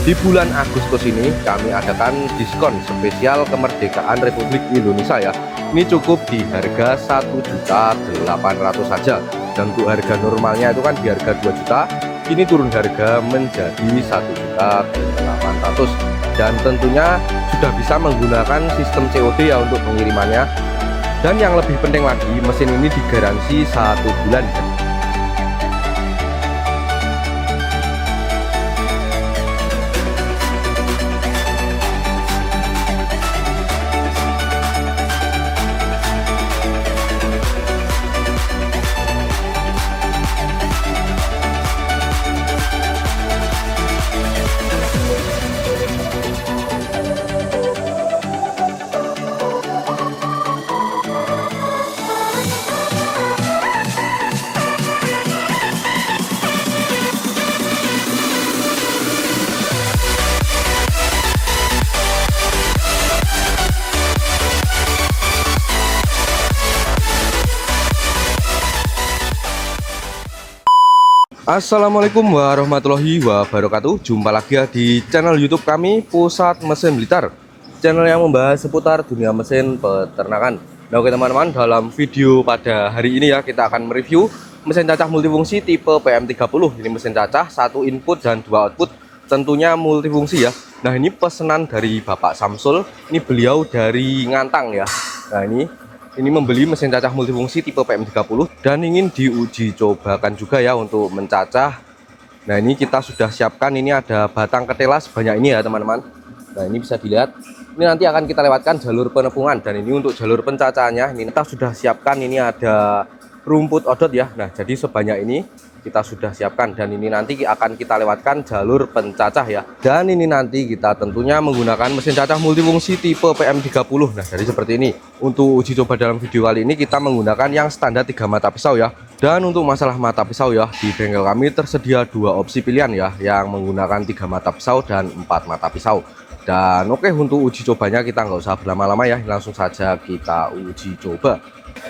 Di bulan Agustus ini kami adakan diskon spesial kemerdekaan Republik Indonesia ya. Ini cukup di harga 1.800.000 saja. Dan untuk harga normalnya itu kan di harga 2 juta, ini turun harga menjadi 1.800.000. Dan tentunya sudah bisa menggunakan sistem COD ya untuk pengirimannya. Dan yang lebih penting lagi, mesin ini digaransi 1 bulan. Assalamualaikum warahmatullahi wabarakatuh. Jumpa lagi ya di channel YouTube kami, Pusat Mesin Blitar, channel yang membahas seputar dunia mesin peternakan. Nah oke teman-teman, dalam video pada hari ini ya kita akan mereview mesin cacah multifungsi tipe PM30. Ini mesin cacah 1 input dan 2 output, tentunya multifungsi ya. Nah ini pesanan dari Bapak Samsul, ini beliau dari Ngantang ya. Nah ini membeli mesin cacah multifungsi tipe PM30 dan ingin diuji cobakan juga ya untuk mencacah. Nah ini kita sudah siapkan, ini ada batang ketela sebanyak ini ya teman-teman. Nah ini bisa dilihat, ini nanti akan kita lewatkan jalur penepungan. Dan ini untuk jalur pencacahannya, ini kita sudah siapkan, ini ada rumput odot ya. Nah jadi sebanyak ini kita sudah siapkan, dan ini nanti akan kita lewatkan jalur pencacah ya. Dan ini nanti kita tentunya menggunakan mesin cacah multifungsi tipe PM30. Nah jadi seperti ini. Untuk uji coba dalam video kali ini kita menggunakan yang standar 3 mata pisau ya. Dan untuk masalah mata pisau ya, di bengkel kami tersedia 2 opsi pilihan ya, yang menggunakan 3 mata pisau dan 4 mata pisau. Dan oke, untuk uji cobanya kita nggak usah berlama-lama ya, langsung saja kita uji coba.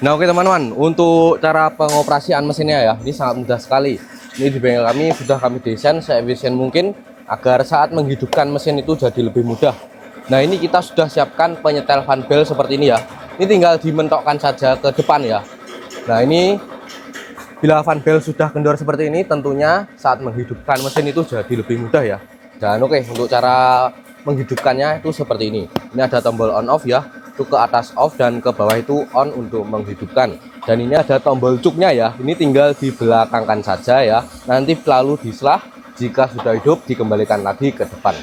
Nah oke teman-teman, untuk cara pengoperasian mesinnya ya, ini sangat mudah sekali. Ini di bengkel kami sudah kami desain seefisien mungkin agar saat menghidupkan mesin itu jadi lebih mudah. Nah ini kita sudah siapkan penyetel fan bel seperti ini ya. Ini tinggal dimentokkan saja ke depan ya. Nah ini bila fan bel sudah kendor seperti ini, tentunya saat menghidupkan mesin itu jadi lebih mudah ya. Dan oke, untuk cara menghidupkannya itu seperti ini. Ini ada tombol on off ya, itu ke atas off dan ke bawah itu on untuk menghidupkan. Dan ini ada tombol cuknya ya, ini tinggal dibelakangkan saja ya, nanti lalu diselah, jika sudah hidup dikembalikan lagi ke depan.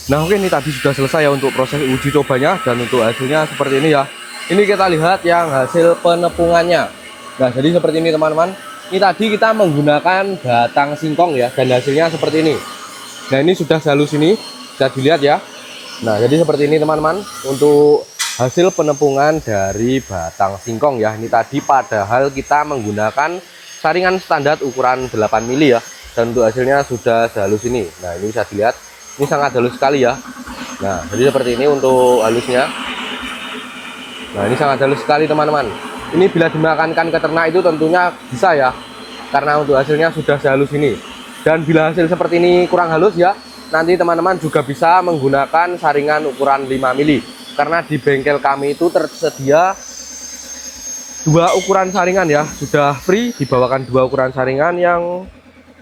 Nah oke, ini tadi sudah selesai ya untuk proses uji cobanya, dan untuk hasilnya seperti ini ya. Ini kita lihat yang hasil penepungannya. Nah jadi seperti ini teman-teman. Ini tadi kita menggunakan batang singkong ya, dan hasilnya seperti ini. Nah ini sudah halus, ini bisa dilihat ya. Nah jadi seperti ini teman-teman untuk hasil penepungan dari batang singkong ya. Ini tadi padahal kita menggunakan saringan standar ukuran 8 mili ya, dan untuk hasilnya sudah halus ini. Nah ini bisa dilihat, ini sangat halus sekali ya. Nah jadi seperti ini untuk halusnya. Nah ini sangat halus sekali teman-teman. Ini bila dimakankan ke ternak itu tentunya bisa ya, karena untuk hasilnya sudah sehalus ini. Dan bila hasil seperti ini kurang halus ya, nanti teman-teman juga bisa menggunakan saringan ukuran 5 mili, karena di bengkel kami itu tersedia 2 ukuran saringan ya, sudah free dibawakan 2 ukuran saringan, yang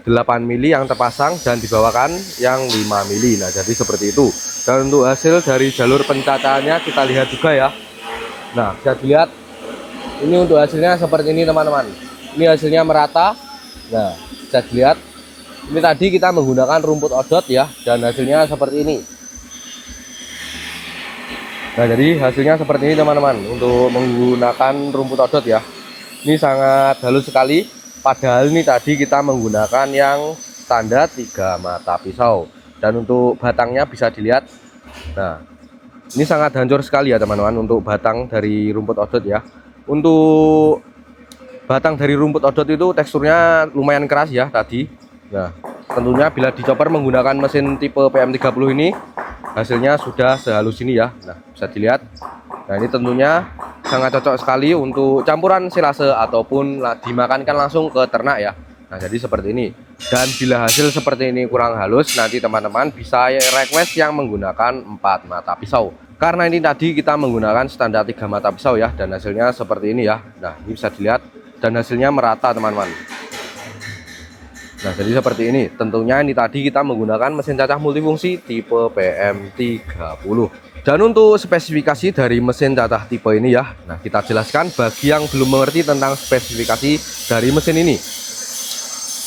8 mili yang terpasang dan dibawakan yang 5 mili. Nah jadi seperti itu. Dan untuk hasil dari jalur pencacahannya kita lihat juga ya. Nah bisa dilihat ini untuk hasilnya seperti ini teman-teman. Ini hasilnya merata. Nah bisa dilihat ini tadi kita menggunakan rumput odot ya, dan hasilnya seperti ini. Nah jadi hasilnya seperti ini teman-teman untuk menggunakan rumput odot ya. Ini sangat halus sekali, padahal ini tadi kita menggunakan yang standar 3 mata pisau. Dan untuk batangnya bisa dilihat. Nah ini sangat hancur sekali ya teman-teman untuk batang dari rumput odot ya. Untuk batang dari rumput odot itu teksturnya lumayan keras ya tadi. Nah tentunya bila dicoper menggunakan mesin tipe PM30 ini, hasilnya sudah sehalus ini ya. Nah bisa dilihat. Nah ini tentunya sangat cocok sekali untuk campuran silase ataupun dimakankan langsung ke ternak ya. Nah jadi seperti ini. Dan bila hasil seperti ini kurang halus, nanti teman-teman bisa request yang menggunakan 4 mata pisau, karena ini tadi kita menggunakan standar 3 mata pisau ya, dan hasilnya seperti ini ya. Nah ini bisa dilihat, dan hasilnya merata teman-teman. Nah jadi seperti ini. Tentunya ini tadi kita menggunakan mesin cacah multifungsi tipe PM30. Dan untuk spesifikasi dari mesin cacah tipe ini ya, nah kita jelaskan bagi yang belum mengerti tentang spesifikasi dari mesin ini.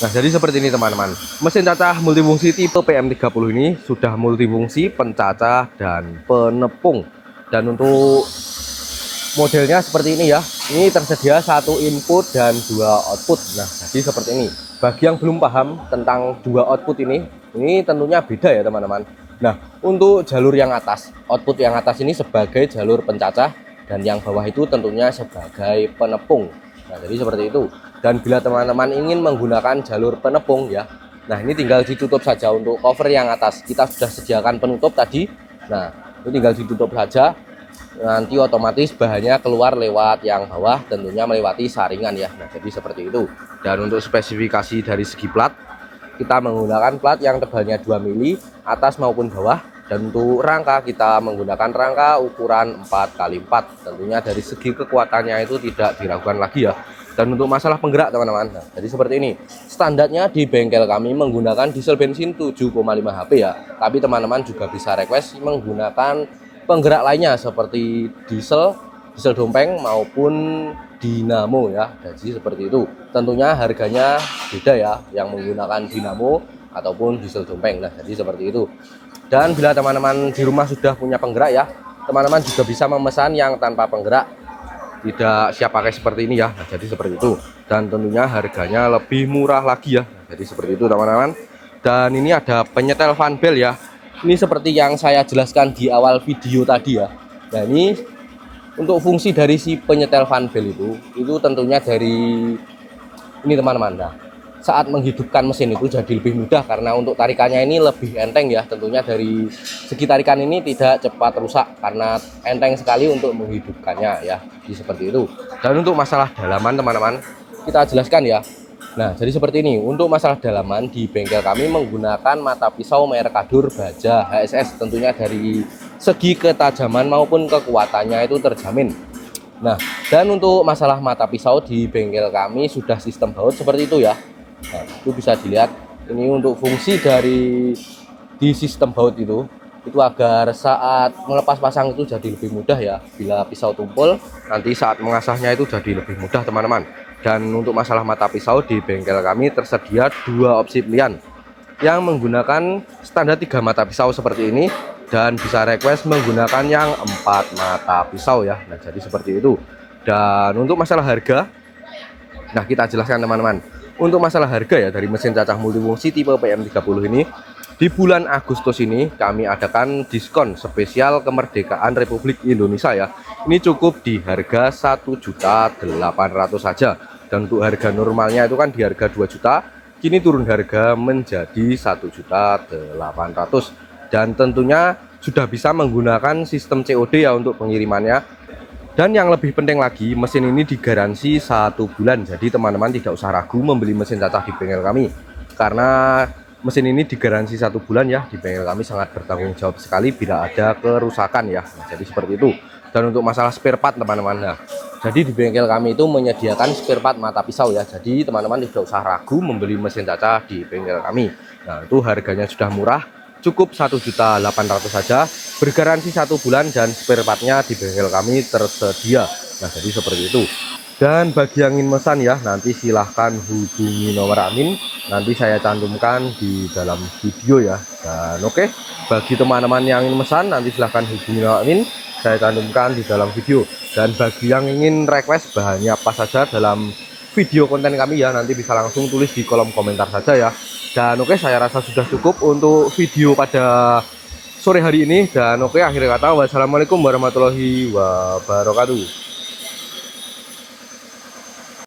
Nah jadi seperti ini teman-teman. Mesin cacah multifungsi tipe PM30 ini sudah multifungsi pencacah dan penepung. Dan untuk modelnya seperti ini ya. Ini tersedia 1 input dan 2 output. Nah jadi seperti ini. Bagi yang belum paham tentang 2 output ini tentunya beda ya teman-teman. Nah untuk jalur yang atas, output yang atas ini sebagai jalur pencacah, dan yang bawah itu tentunya sebagai penepung. Nah jadi seperti itu. Dan bila teman-teman ingin menggunakan jalur penepung ya, nah ini tinggal ditutup saja. Untuk cover yang atas kita sudah sediakan penutup tadi. Nah ini tinggal ditutup saja, nanti otomatis bahannya keluar lewat yang bawah, tentunya melewati saringan ya. Nah jadi seperti itu. Dan untuk spesifikasi dari segi plat, kita menggunakan plat yang tebalnya 2 mili atas maupun bawah. Dan untuk rangka kita menggunakan rangka ukuran 4x4. Tentunya dari segi kekuatannya itu tidak diragukan lagi ya. Dan untuk masalah penggerak teman-teman, nah, jadi seperti ini. Standarnya di bengkel kami menggunakan diesel bensin 7,5 HP ya. Tapi teman-teman juga bisa request menggunakan penggerak lainnya seperti diesel dompeng maupun dinamo ya. Jadi seperti itu. Tentunya harganya beda ya, yang menggunakan dinamo ataupun diesel dompeng. Nah jadi seperti itu. Dan bila teman-teman di rumah sudah punya penggerak ya, teman-teman juga bisa memesan yang tanpa penggerak, tidak siap pakai seperti ini ya. Nah, jadi seperti itu. Dan tentunya harganya lebih murah lagi ya. Nah, jadi seperti itu teman-teman. Dan ini ada penyetel fan bel ya. Ini seperti yang saya jelaskan di awal video tadi ya. Nah ini untuk fungsi dari si penyetel fan bel itu tentunya dari ini teman-teman. Nah saat menghidupkan mesin itu jadi lebih mudah, karena untuk tarikannya ini lebih enteng ya. Tentunya dari segi tarikan ini tidak cepat rusak, karena enteng sekali untuk menghidupkannya ya. Jadi seperti itu. Dan untuk masalah dalaman teman-teman kita jelaskan ya. Nah jadi seperti ini. Untuk masalah dalaman di bengkel kami menggunakan mata pisau merek Kadur Baja HSS. Tentunya dari segi ketajaman maupun kekuatannya itu terjamin. Nah dan untuk masalah mata pisau di bengkel kami sudah sistem baut seperti itu ya. Nah, itu bisa dilihat. Ini untuk fungsi dari di sistem baut itu agar saat melepas pasang itu jadi lebih mudah ya. Bila pisau tumpul, nanti saat mengasahnya itu jadi lebih mudah teman-teman. Dan untuk masalah mata pisau di bengkel kami tersedia 2 opsi pilihan. yang menggunakan standar 3 mata pisau seperti ini, dan bisa request menggunakan yang 4 mata pisau ya. Nah, jadi seperti itu. Dan untuk masalah harga, nah kita jelaskan teman-teman. Untuk masalah harga ya, dari mesin cacah multifungsi tipe PM30 ini, di bulan Agustus ini kami adakan diskon spesial kemerdekaan Republik Indonesia ya. Ini cukup di harga 1.800.000 saja. Dan untuk harga normalnya itu kan di harga 2 juta, kini turun harga menjadi 1.800.000. Dan tentunya sudah bisa menggunakan sistem COD ya untuk pengirimannya. Dan yang lebih penting lagi, mesin ini digaransi 1 bulan. Jadi teman-teman tidak usah ragu membeli mesin cacah di bengkel kami, karena mesin ini digaransi 1 bulan ya. Di bengkel kami sangat bertanggung jawab sekali bila ada kerusakan ya. Nah, jadi seperti itu. Dan untuk masalah spare part teman-teman, nah, jadi di bengkel kami itu menyediakan spare part mata pisau ya. Jadi teman-teman tidak usah ragu membeli mesin cacah di bengkel kami. Nah, itu harganya sudah murah, cukup 1.800.000 saja, bergaransi 1 bulan, dan spare partnya di bengkel kami tersedia. Nah, jadi seperti itu. Dan bagi yang ingin mesan ya, nanti silahkan hubungi nomor admin, nanti saya cantumkan di dalam video ya. Dan oke, bagi teman-teman yang ingin mesan, nanti silahkan hubungi nomor admin, saya cantumkan di dalam video. Dan bagi yang ingin request bahannya apa saja dalam video konten kami ya, nanti bisa langsung tulis di kolom komentar saja ya. Dan oke, saya rasa sudah cukup untuk video pada sore hari ini. Dan oke, akhir kata, wassalamualaikum warahmatullahi wabarakatuh.